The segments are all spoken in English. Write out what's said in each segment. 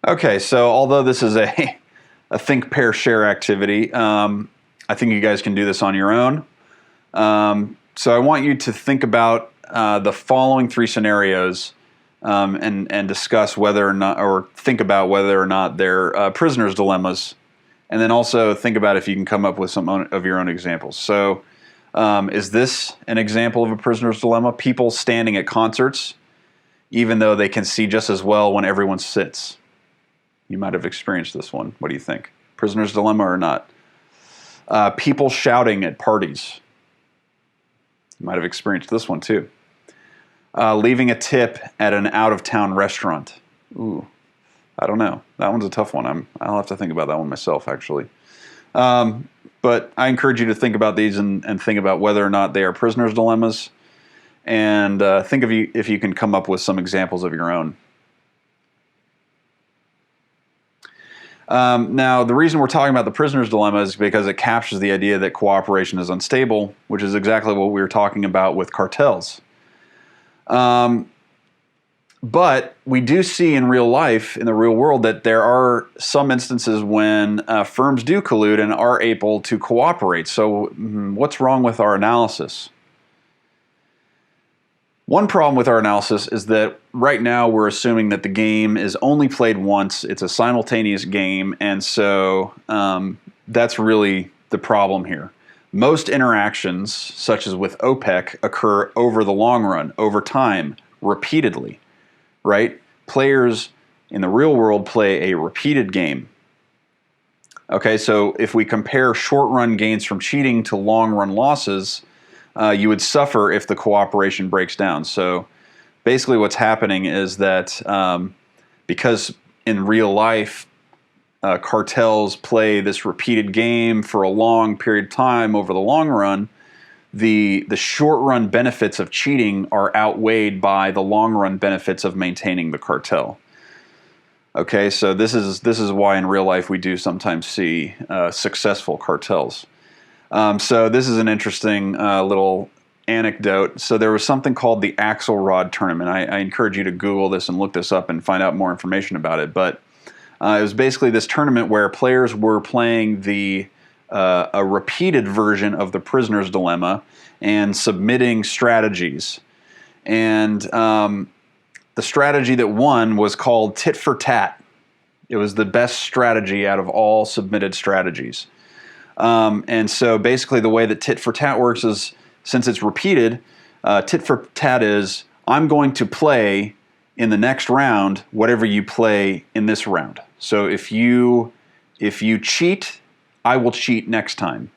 Okay, so although this is a think, pair, share activity, I think you guys can do this on your own. So I want you to think about the following three scenarios and discuss whether or not, or think about whether or not they're prisoner's dilemmas. And then also think about if you can come up with some of your own examples. So is this an example of a prisoner's dilemma? People standing at concerts, even though they can see just as well when everyone sits. You might have experienced this one. What do you think? Prisoner's dilemma or not? People shouting at parties. You might have experienced this one too. Leaving a tip at an out-of-town restaurant. Ooh, I don't know. That one's a tough one. I'll have to think about that one myself, actually. But I encourage you to think about these and think about whether or not they are prisoner's dilemmas, and think of if you can come up with some examples of your own. Now, the reason we're talking about the prisoner's dilemma is because it captures the idea that cooperation is unstable, which is exactly what we were talking about with cartels. But we do see in real life, in the real world, that there are some instances when firms do collude and are able to cooperate. So what's wrong with our analysis? One problem with our analysis is that right now we're assuming that the game is only played once. It's a simultaneous game, and so that's really the problem here. Most interactions, such as with OPEC, occur over the long run, over time, repeatedly, right? Players in the real world play a repeated game. Okay, so if we compare short-run gains from cheating to long-run losses, you would suffer if the cooperation breaks down. So basically what's happening is that because in real life cartels play this repeated game for a long period of time over the long run, the short-run benefits of cheating are outweighed by the long-run benefits of maintaining the cartel. Okay, so this is why in real life we do sometimes see successful cartels. So this is an interesting little anecdote. So there was something called the Axelrod tournament. I encourage you to Google this and look this up and find out more information about it. But it was basically this tournament where players were playing a repeated version of the prisoner's dilemma and submitting strategies. And the strategy that won was called Titfortat. It was the best strategy out of all submitted strategies. And so basically the way that tit for tat works is, since it's repeated, tit for tat is, I'm going to play in the next round whatever you play in this round. So if you cheat, I will cheat next time.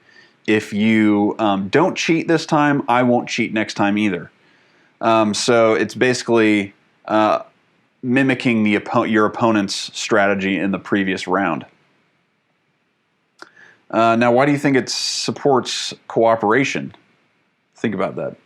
If you don't cheat this time, I won't cheat next time either. So it's basically mimicking your opponent's strategy in the previous round. Now, why do you think it supports cooperation? Think about that.